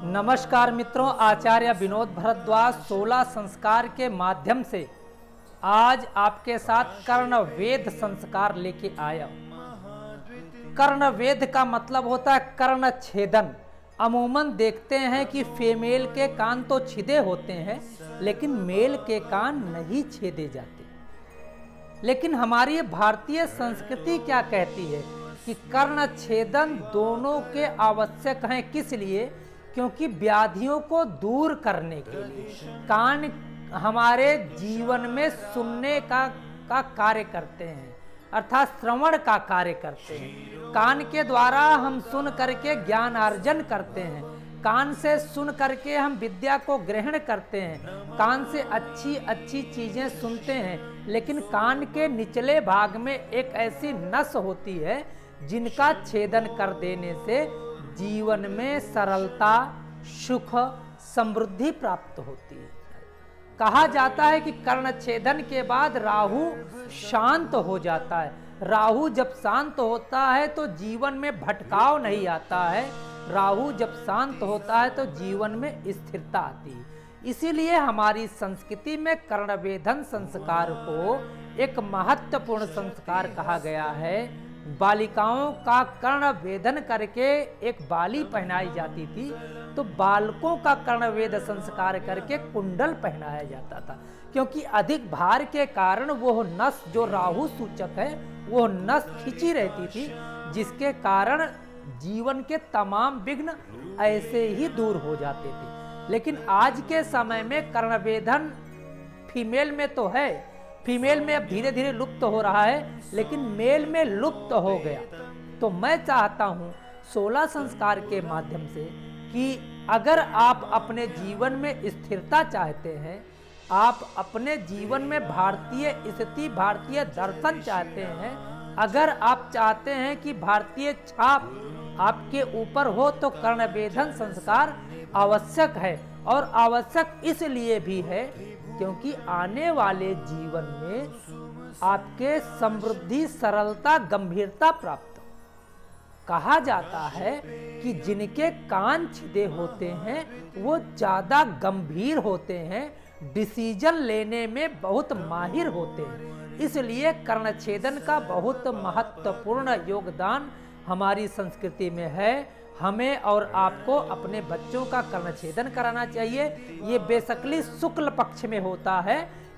नमस्कार मित्रों, आचार्य विनोद भारद्वाज 16 संस्कार के माध्यम से आज आपके साथ कर्णवेध संस्कार लेके आया। कर्णवेध का मतलब होता है कर्ण छेदन। अमूमन देखते हैं कि फीमेल के कान तो छिदे होते हैं लेकिन मेल के कान नहीं छेदे जाते। लेकिन हमारी भारतीय संस्कृति क्या कहती है कि कर्ण छेदन दोनों के आवश्यक हैं। किस लिए? क्योंकि व्याधियों को दूर करने के लिए। कान हमारे जीवन में सुनने का कार्य करते हैं, अर्थात श्रवण का कार्य करते हैं। कान के द्वारा हम सुन करके ज्ञान अर्जन करते हैं, कान से सुन करके हम विद्या को ग्रहण करते हैं, कान से अच्छी अच्छी चीजें सुनते हैं। लेकिन कान के निचले भाग में एक ऐसी नस होती है जिनका छेदन कर देने से जीवन में सरलता, सुख, समृद्धि प्राप्त होती है। कहा जाता है कि कर्ण छेदन के बाद राहु शांत हो जाता है। राहु जब शांत होता है तो जीवन में भटकाव नहीं आता है। राहु जब शांत होता है तो जीवन में स्थिरता आती है। इसीलिए हमारी संस्कृति में कर्णवेधन संस्कार को एक महत्वपूर्ण संस्कार कहा गया है। बालिकाओं का कर्णवेधन करके एक बाली पहनाई जाती थी, तो बालकों का कर्णवेध संस्कार करके कुंडल पहनाया जाता था। क्योंकि अधिक भार के कारण वो नस जो राहु सूचक है वो नस खिंची रहती थी, जिसके कारण जीवन के तमाम विघ्न ऐसे ही दूर हो जाते थे। लेकिन आज के समय में कर्णवेधन फीमेल में तो है, फीमेल में अब धीरे धीरे लुप्त हो रहा है, लेकिन मेल में लुप्त हो गया। तो मैं चाहता हूं 16 संस्कार के माध्यम से कि अगर आप अपने जीवन में स्थिरता चाहते हैं, आप अपने जीवन में भारतीय स्थिति, भारतीय दर्शन चाहते हैं, अगर आप चाहते हैं कि भारतीय छाप आपके ऊपर हो, तो कर्णवेधन संस्कार आवश्यक है। और आवश्यक इसलिए भी है क्योंकि आने वाले जीवन में आपके समृद्धि, सरलता, गंभीरता प्राप्त। कहा जाता है कि जिनके कान छिदे होते हैं वो ज्यादा गंभीर होते हैं, डिसीजन लेने में बहुत माहिर होते हैं। इसलिए कर्णछेदन का बहुत महत्वपूर्ण योगदान हमारी संस्कृति में है। हमें और आपको अपने बच्चों का कर्णछेदन कराना चाहिए। ये बेशकली शुक्ल पक्ष में होता है।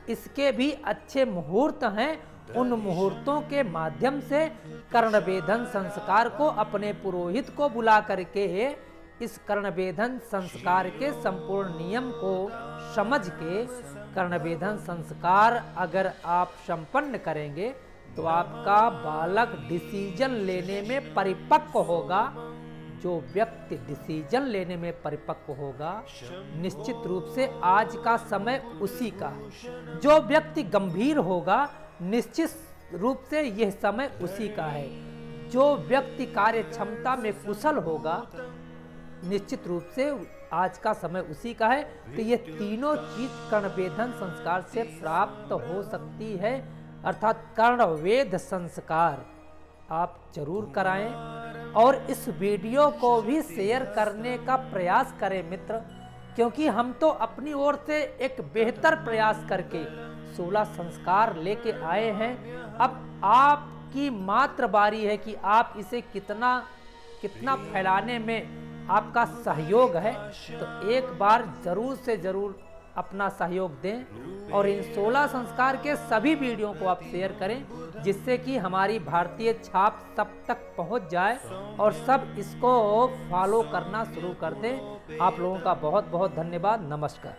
इसके भी अच्छे मुहूर्त हैं। उन मुहूर्तों के माध्यम से कर्णवेधन संस्कार को अपने पुरोहित को बुला करके इस कर्णवेधन संस्कार के संपूर्ण नियम को समझ के कर्णवेधन संस्कार अगर आप संपन्न करेंगे तो आपका बालक डिसीजन लेने में परिपक्व होगा। जो व्यक्ति डिसीजन लेने में परिपक्व होगा, निश्चित रूप से आज का समय उसी का है। जो व्यक्ति गंभीर होगा, निश्चित रूप से यह समय उसी का है। जो व्यक्ति कार्य क्षमता में कुशल होगा, निश्चित रूप से आज का समय उसी का है। तो ये तीनों चीज कर्णवेधन संस्कार से प्राप्त हो सकती है, अर्थात कर्णवेध संस्कार आप जरूर कराएं। और इस वीडियो को भी शेयर करने का प्रयास करें मित्र, क्योंकि हम तो अपनी ओर से एक बेहतर प्रयास करके 16 संस्कार लेके आए हैं। अब आपकी मात्र बारी है कि आप इसे कितना फैलाने में आपका सहयोग है। तो एक बार जरूर से जरूर अपना सहयोग दें और इन 16 संस्कार के सभी वीडियो को आप शेयर करें, जिससे कि हमारी भारतीय छाप सब तक पहुंच जाए और सब इसको फॉलो करना शुरू कर दें। आप लोगों का बहुत बहुत धन्यवाद। नमस्कार।